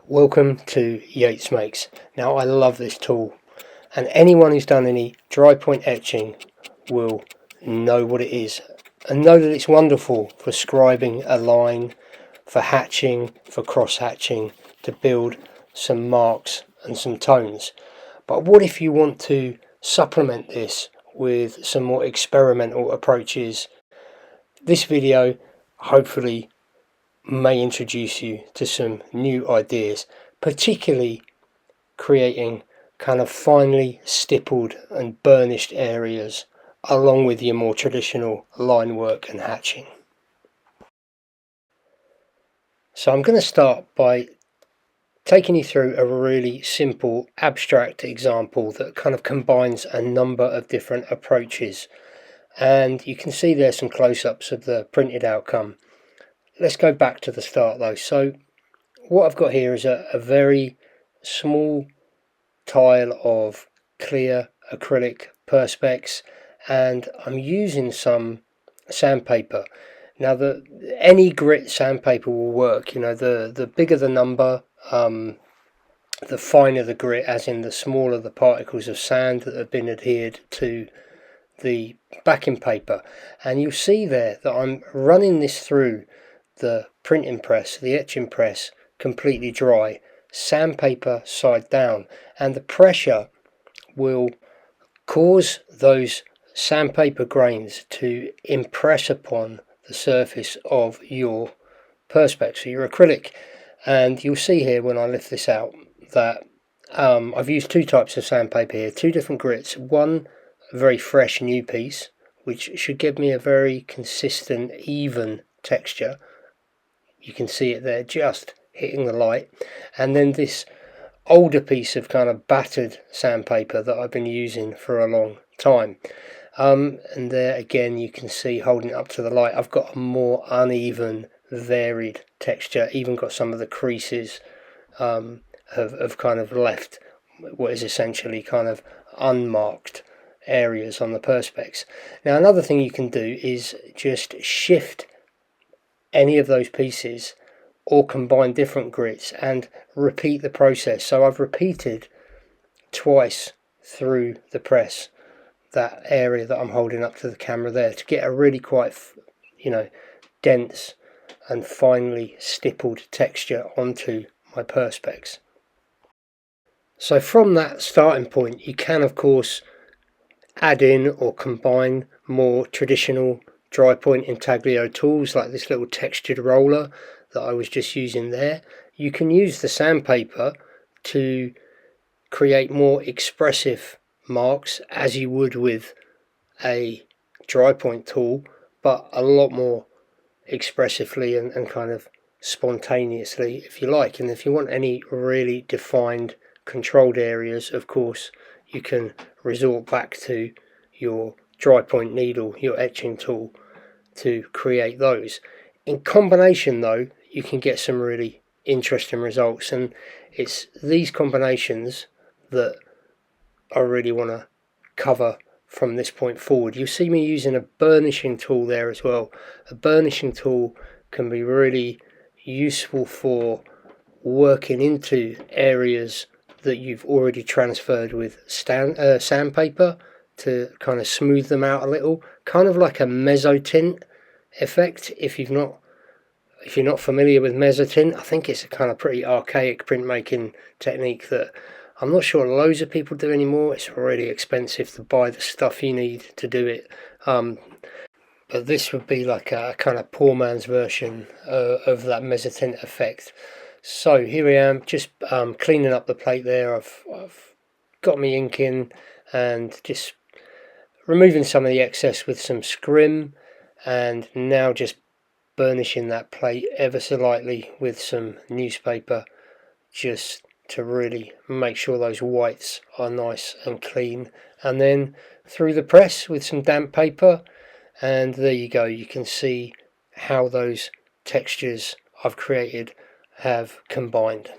Welcome to Yates Makes. Now I love this tool, and anyone who's done any dry point etching will know what it is and know that it's wonderful for scribing a line, for hatching, for cross hatching, to build some marks and some tones. But what if you want to supplement this with some more experimental approaches? This video hopefully may introduce you to some new ideas, particularly creating kind of finely stippled and burnished areas along with your more traditional line work and hatching. So I'm going to start by taking you through a really simple abstract example that kind of combines a number of different approaches, and you can see there some close-ups of the printed outcome. Let's go back to the start though. So what I've got here is a very small tile of clear acrylic perspex, and I'm using some sandpaper. Now any grit sandpaper will work. You know, the bigger the number, the finer the grit, as in the smaller the particles of sand that have been adhered to the backing paper. And you'll see there that I'm running this through the printing press, the etching press, completely dry, sandpaper side down, and the pressure will cause those sandpaper grains to impress upon the surface of your perspex, so your acrylic. And you'll see here when I lift this out that I've used two types of sandpaper here, two different grits. One, a very fresh new piece, which should give me a very consistent, even texture. You can see it there just hitting the light. And then this older piece of kind of battered sandpaper that I've been using for a long time. And there again you can see, holding it up to the light, I've got a more uneven, varied texture. Even got some of the creases have kind of left what is essentially kind of unmarked areas on the perspex. Now another thing you can do is just shift any of those pieces or combine different grits and repeat the process. So I've repeated twice through the press that area that I'm holding up to the camera there to get a really quite, dense and finely stippled texture onto my perspex. So from that starting point you can of course add in or combine more traditional dry point intaglio tools like this little textured roller that I was just using there. You can use the sandpaper to create more expressive marks as you would with a dry point tool, but a lot more expressively and kind of spontaneously, if you like. And if you want any really defined controlled areas, of course you can resort back to your dry point needle, your etching tool, to create those. In combination though, you can get some really interesting results, and it's these combinations that I really want to cover from this point forward. You'll see me using a burnishing tool there as well. A burnishing tool can be really useful for working into areas that you've already transferred with sandpaper to kind of smooth them out a little, kind of like a mezzotint effect. If you're not familiar with mezzotint, I think it's a kind of pretty archaic printmaking technique that I'm not sure loads of people do anymore. It's really expensive to buy the stuff you need to do it, but this would be like a kind of poor man's version of that mezzotint effect. So here I am, just cleaning up the plate there. I've got my ink in and just removing some of the excess with some scrim, and now just burnishing that plate ever so lightly with some newspaper, just to really make sure those whites are nice and clean, and then through the press with some damp paper, and there you go. You can see how those textures I've created have combined.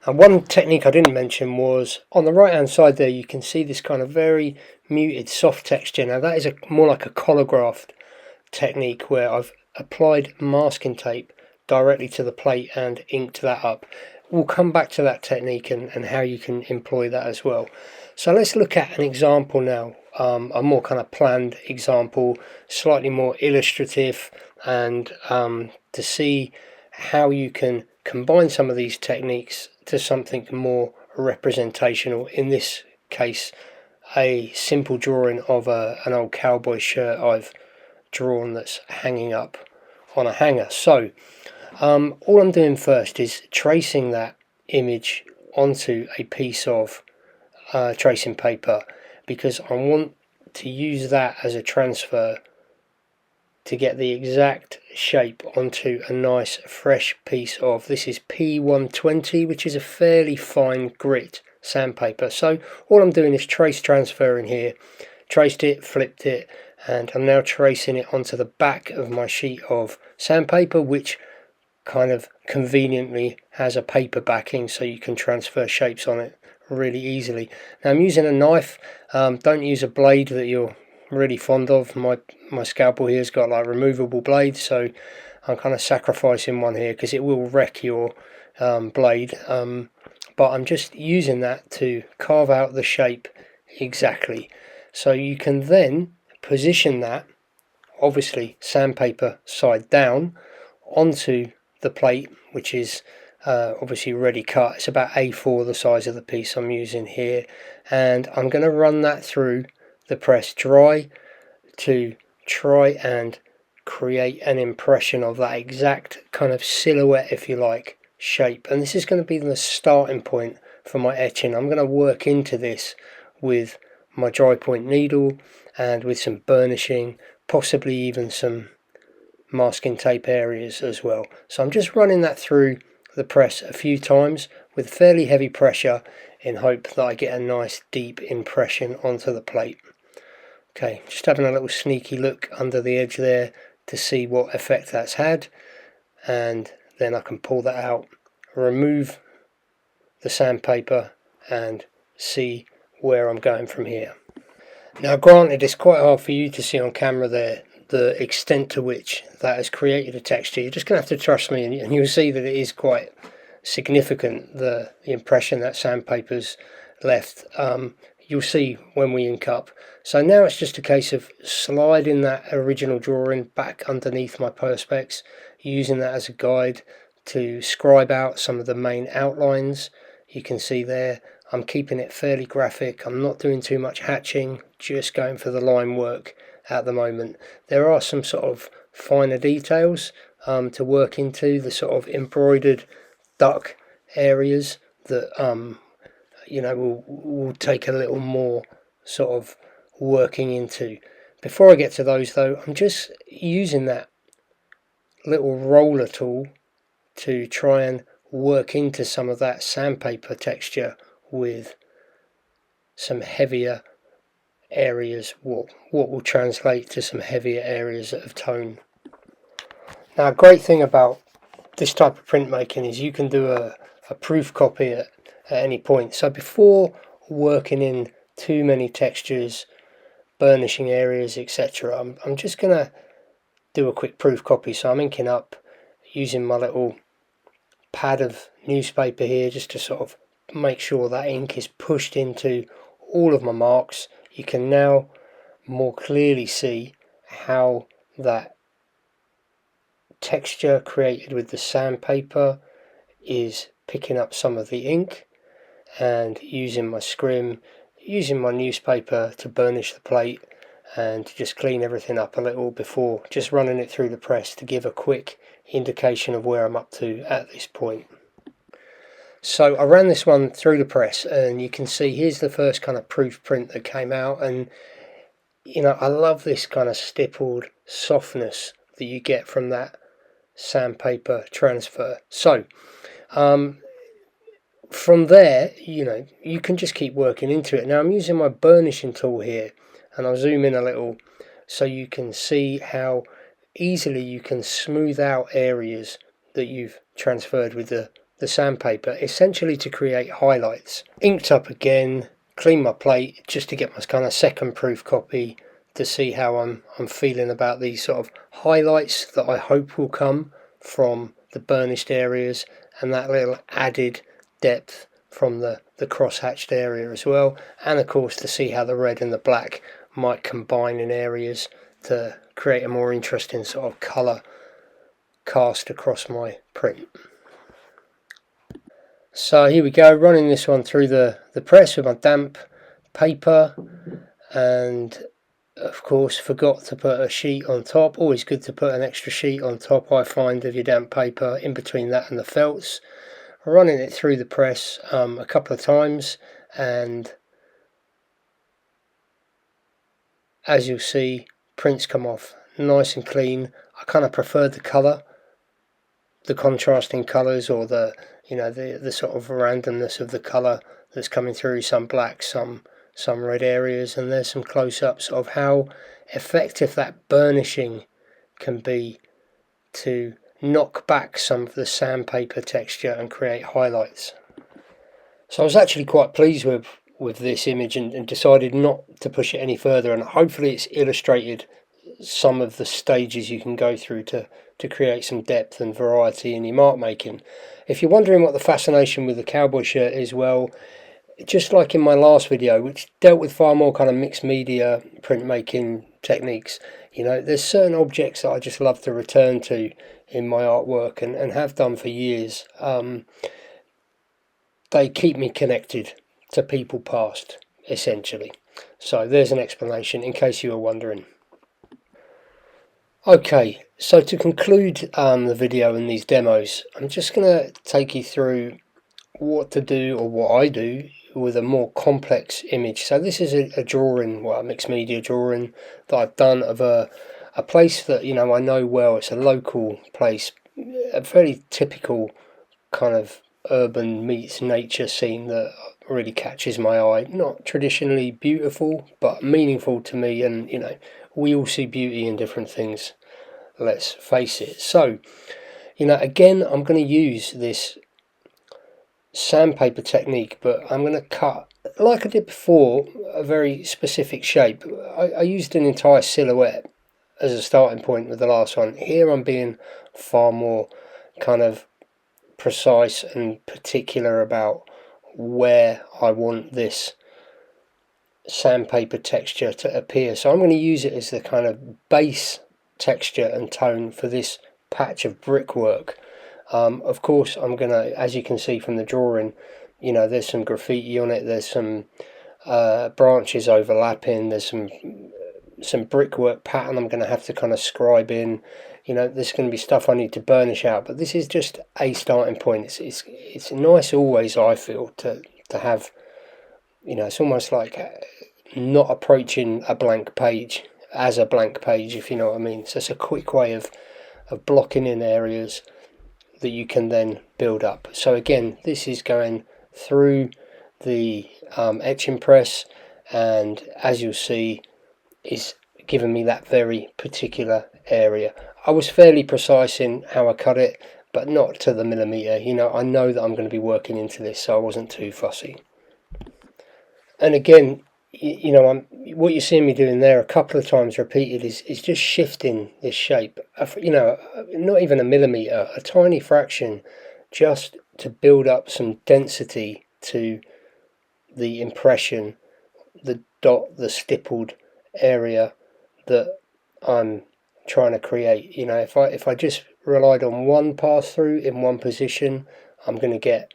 And one technique I didn't mention was on the right hand side there. You can see this kind of very muted soft texture. Now that is more like a collagraphed technique where I've applied masking tape directly to the plate and inked that up. We'll come back to that technique and how you can employ that as well. So let's look at an example now, a more kind of planned example, slightly more illustrative, and to see how you can combine some of these techniques to something more representational. In this case, a simple drawing of an old cowboy shirt I've drawn that's hanging up on a hanger. So all I'm doing first is tracing that image onto a piece of tracing paper, because I want to use that as a transfer to get the exact shape onto a nice fresh piece of, this is P120, which is a fairly fine grit sandpaper. So all I'm doing is trace transferring here, traced it, flipped it, and I'm now tracing it onto the back of my sheet of sandpaper, which kind of conveniently has a paper backing so you can transfer shapes on it really easily. Now I'm using a knife. Don't use a blade that you're really fond of. My scalpel here's got like removable blades, so I'm kind of sacrificing one here because it will wreck your blade, but I'm just using that to carve out the shape exactly. So you can then position that, obviously sandpaper side down, onto the plate, which is obviously ready cut. It's about A4, the size of the piece I'm using here, and I'm going to run that through the press dry to try and create an impression of that exact kind of silhouette, if you like, shape. And this is going to be the starting point for my etching. I'm going to work into this with my dry point needle and with some burnishing, possibly even some masking tape areas as well. So I'm just running that through the press a few times with fairly heavy pressure in hope that I get a nice deep impression onto the plate. Okay, just having a little sneaky look under the edge there to see what effect that's had, and then I can pull that out, remove the sandpaper, and see where I'm going from here. Now granted, it's quite hard for you to see on camera there the extent to which that has created a texture. You're just going to have to trust me, and you'll see that it is quite significant, the impression that sandpaper's left. You'll see when we ink up. So now it's just a case of sliding that original drawing back underneath my perspex, using that as a guide to scribe out some of the main outlines. You can see there I'm keeping it fairly graphic. I'm not doing too much hatching, just going for the line work at the moment. There are some sort of finer details to work into, the sort of embroidered duck areas that will take a little more sort of working into. Before I get to those though, I'm just using that little roller tool to try and work into some of that sandpaper texture with some heavier areas, what will translate to some heavier areas of tone. Now a great thing about this type of printmaking is you can do a proof copy at any point. So before working in too many textures, burnishing areas, etc., I'm just going to do a quick proof copy. So I'm inking up using my little pad of newspaper here just to sort of make sure that ink is pushed into all of my marks. You can now more clearly see how that texture created with the sandpaper is picking up some of the ink, and using my scrim, using my newspaper to burnish the plate and just clean everything up a little before just running it through the press to give a quick indication of where I'm up to at this point. So I ran this one through the press, and you can see here's the first kind of proof print that came out, and I love this kind of stippled softness that you get from that sandpaper transfer. So from there, you can just keep working into it. Now I'm using my burnishing tool here, and I'll zoom in a little so you can see how easily you can smooth out areas that you've transferred with the sandpaper, essentially to create highlights. Inked up again, clean my plate just to get my kind of second proof copy to see how I'm feeling about these sort of highlights that I hope will come from the burnished areas and that little added depth from the cross-hatched area as well, and of course to see how the red and the black might combine in areas to create a more interesting sort of colour cast across my print. So here we go, running this one through the press with my damp paper, and of course forgot to put a sheet on top. Always good to put an extra sheet on top, I find, of your damp paper in between that and the felts. Running it through the press a couple of times, and as you'll see, prints come off nice and clean. I kind of prefer the colour, the contrasting colours, or the sort of randomness of the colour that's coming through, some black, some red areas, and there's some close-ups of how effective that burnishing can be to knock back some of the sandpaper texture and create highlights. So I was actually quite pleased with this image and decided not to push it any further, and hopefully it's illustrated some of the stages you can go through to create some depth and variety in your mark making. If you're wondering what the fascination with the cowboy shirt is, well, just like in my last video, which dealt with far more kind of mixed media printmaking techniques, there's certain objects that I just love to return to in my artwork and have done for years. They keep me connected to people past, essentially. So there's an explanation in case you were wondering. Okay, so to conclude the video and these demos, I'm just going to take you through what to do, or what I do, with a more complex image. So this is a drawing, a mixed media drawing that I've done of a place that I know well. It's a local place, a very typical kind of urban meets nature scene that really catches my eye. Not traditionally beautiful, but meaningful to me, and we all see beauty in different things, let's face it. So again, I'm going to use this sandpaper technique, but I'm going to cut, like I did before, a very specific shape. I used an entire silhouette as a starting point with the last one. Here I'm being far more kind of precise and particular about where I want this sandpaper texture to appear. So I'm going to use it as the kind of base texture and tone for this patch of brickwork. Of course, I'm going to, as you can see from the drawing, there's some graffiti on it, there's some branches overlapping, there's some brickwork pattern I'm going to have to kind of scribe in. There's going to be stuff I need to burnish out, but this is just a starting point. It's nice always, I feel, to have, it's almost like not approaching a blank page as a blank page, if you know what I mean. So it's a quick way of blocking in areas that you can then build up. So again, this is going through the etching press, and as you'll see, is giving me that very particular area. I was fairly precise in how I cut it, but not to the millimetre. I know that I'm going to be working into this, so I wasn't too fussy. And again, what you're seeing me doing there a couple of times repeated is just shifting this shape, not even a millimetre, a tiny fraction, just to build up some density to the impression, the dot, the stippled area that I'm trying to create. If I just relied on one pass through in one position, I'm going to get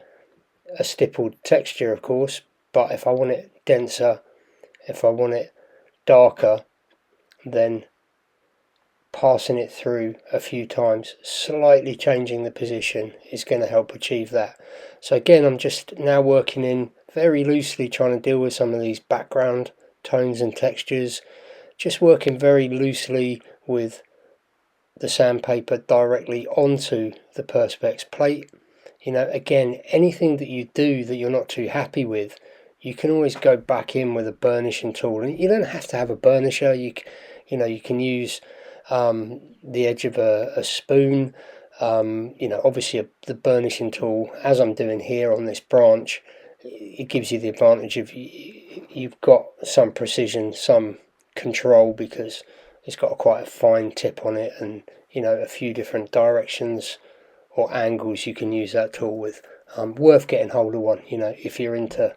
a stippled texture, of course, but if I want it denser, if I want it darker, then passing it through a few times, slightly changing the position, is going to help achieve that. So again, I'm just now working in very loosely, trying to deal with some of these background tones and textures, just working very loosely with the sandpaper directly onto the Perspex plate. Again, anything that you do that you're not too happy with, you can always go back in with a burnishing tool, and you don't have to have a burnisher. You can use the edge of a spoon. Obviously the burnishing tool, as I'm doing here on this branch, it gives you the advantage of you've got some precision, some control, because it's got quite a fine tip on it, and a few different directions or angles, you can use that tool with. Worth getting hold of one, if you're into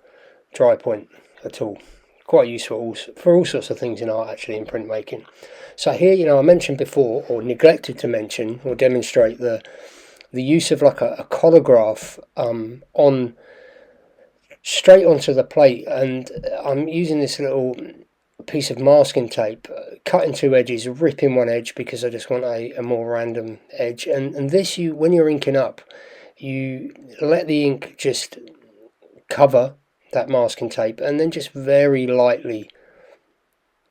dry point at all. Quite useful for all sorts of things in art, actually, in printmaking. So here, I mentioned before, or neglected to mention or demonstrate the use of like a colograph on straight onto the plate, and I'm using this little piece of masking tape, cutting two edges, ripping one edge because I just want a more random edge, and this, when you're inking up, you let the ink just cover that masking tape and then just very lightly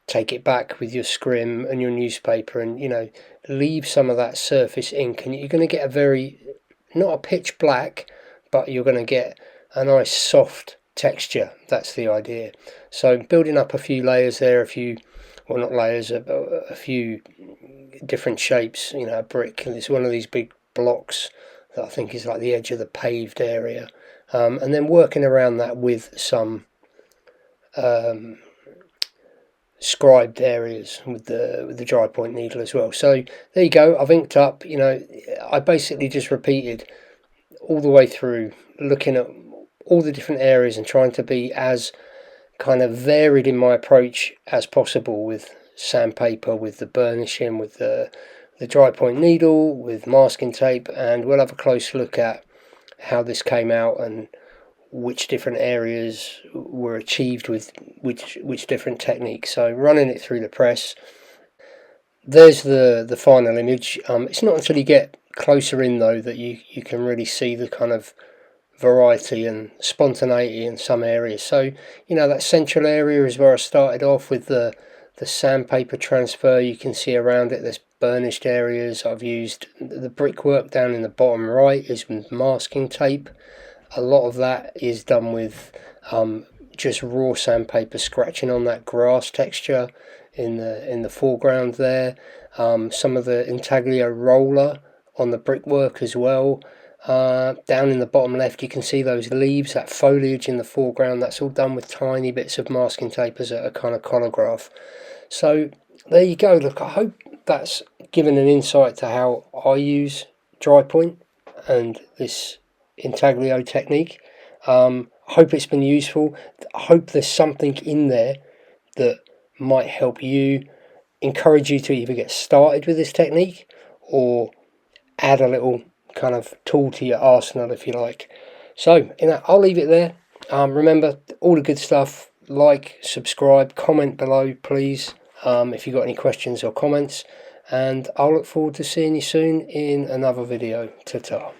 take it back with your scrim and your newspaper, and leave some of that surface ink, and you're going to get a very, not a pitch black, but you're going to get a nice soft texture. That's the idea. So building up a few layers there, not layers, a few different shapes. A brick, and it's one of these big blocks that I think is like the edge of the paved area, and then working around that with some scribed areas with the dry point needle as well. So there you go, I've inked up. I basically just repeated all the way through, looking at all the different areas and trying to be as kind of varied in my approach as possible, with sandpaper, with the burnishing, with the dry point needle, with masking tape, and we'll have a close look at how this came out and which different areas were achieved with which different techniques. So running it through the press, there's the final image. It's not until you get closer in though that you can really see the kind of variety and spontaneity in some areas. So that central area is where I started off with the sandpaper transfer. You can see around it there's burnished areas. I've used the brickwork down in the bottom right is with masking tape. A lot of that is done with just raw sandpaper, scratching on that grass texture in the foreground there. Some of the intaglio roller on the brickwork as well. Down in the bottom left you can see those leaves, that foliage in the foreground. That's all done with tiny bits of masking tape as a kind of colograph. So there you go. Look, I hope that's given an insight to how I use dry point and this intaglio technique. I hope it's been useful. I hope there's something in there that might help you, encourage you to either get started with this technique or add a little kind of tool to your arsenal, if you like. So I'll leave it there. Remember, all the good stuff, like, subscribe, comment below please, if you've got any questions or comments, and I'll look forward to seeing you soon in another video. Ta-ta.